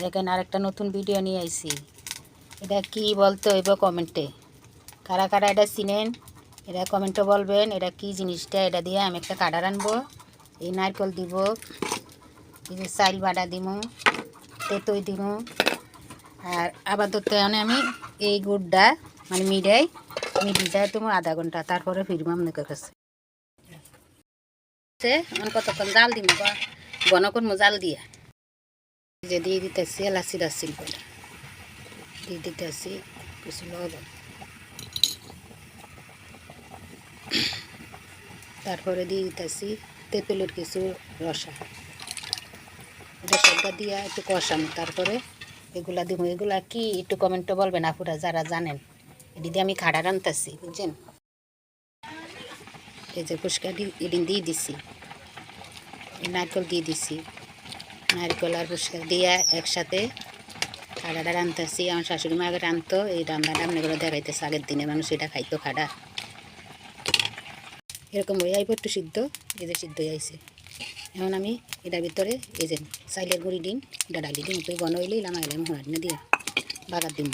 দেখেন আরেকটা নতুন ভিডিও নিয়ে আইছি। এটা কি বলতে হইব কমেন্টে, কারা কারা এটা চিনেন এটা কমেন্টে বলবেন। এটা কি জিনিসটা, এটা দিয়ে আমি একটা কাটা রানবো। এই নারকেল দিব, এই যে চাইল বাটা দিব, তেঁতুই দিব। আর আপাতত আমি এই গুড়টা মানে মিডিটা তুমি আধা ঘন্টা, তারপরে ফিরবো আপনাদের কাছে। কতক্ষণ জাল দিব বা ঘন করবো জাল দিয়ে, যে দিয়ে দিতেছি এলাচি দাসিল করে দিয়ে দিতেছি কিছু লবণ, তারপরে দিয়ে দিতেছি তেঁতুলের কিছু রসাটা দিয়ে একটু কষানো, তারপরে এগুলা দিব। এগুলা কি একটু কমেন্টে বলবেন আপুরা যারা জানেন। এটি দিয়ে আমি খাড়া রানতেছি, বুঝছেন। এই যে ফুচকা এদিন দিয়ে দিছি, নারকেল দিয়ে দিছি, নারকেল আর ফুচকা দিয়ে একসাথে খাড়াটা রানতেছি। আমার শাশুড়ি মা আগে রানতো, এই রান্নাটা আপনাগুলো দেখাইতেছে। আগের দিনে মানুষ এটা খাইতো খাড়া, এরকম হয়ে আইব একটু সিদ্ধ। এই যে সিদ্ধ হয়ে আইছে। এখন আমি এটার ভিতরে এই যে চাইলের গুঁড়ি দিন, এটা ডালি দিন, তুই বন হইলেই লামাইলাম হোয়াট না দিয়ে বাগার দিন।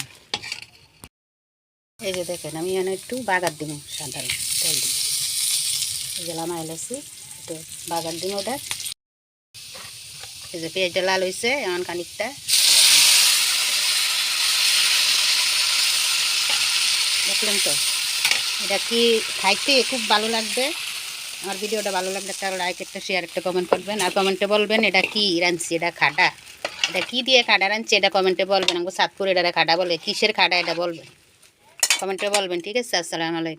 এই যে দেখেন আমি এখানে একটু বাগার দিব, সাধারণ তেল দিই। এই যে লামাই লাইছি, একটু বাগার দিন ওটা। এই যে পেঁয়াজটা লাল হয়েছে, এমন খানিকটা দেখলেন তো। এটা কি খাইতে খুব ভালো লাগবে। আমার ভিডিওটা ভালো লাগলে একটা লাইক, একটা শেয়ার, একটা কমেন্ট করবেন। আর কমেন্টে বলবেন এটা কি রাঁধছি, এটা খাটা, এটা কি দিয়ে খাটা রাঁধছি, এটা কমেন্টে বলবেন। আমাকে সাতপুর এটা খাটা বলে, কিসের খাটা এটা বলবেন, কমেন্টে বলবেন। ঠিক আছে, আসসালামু আলাইকুম।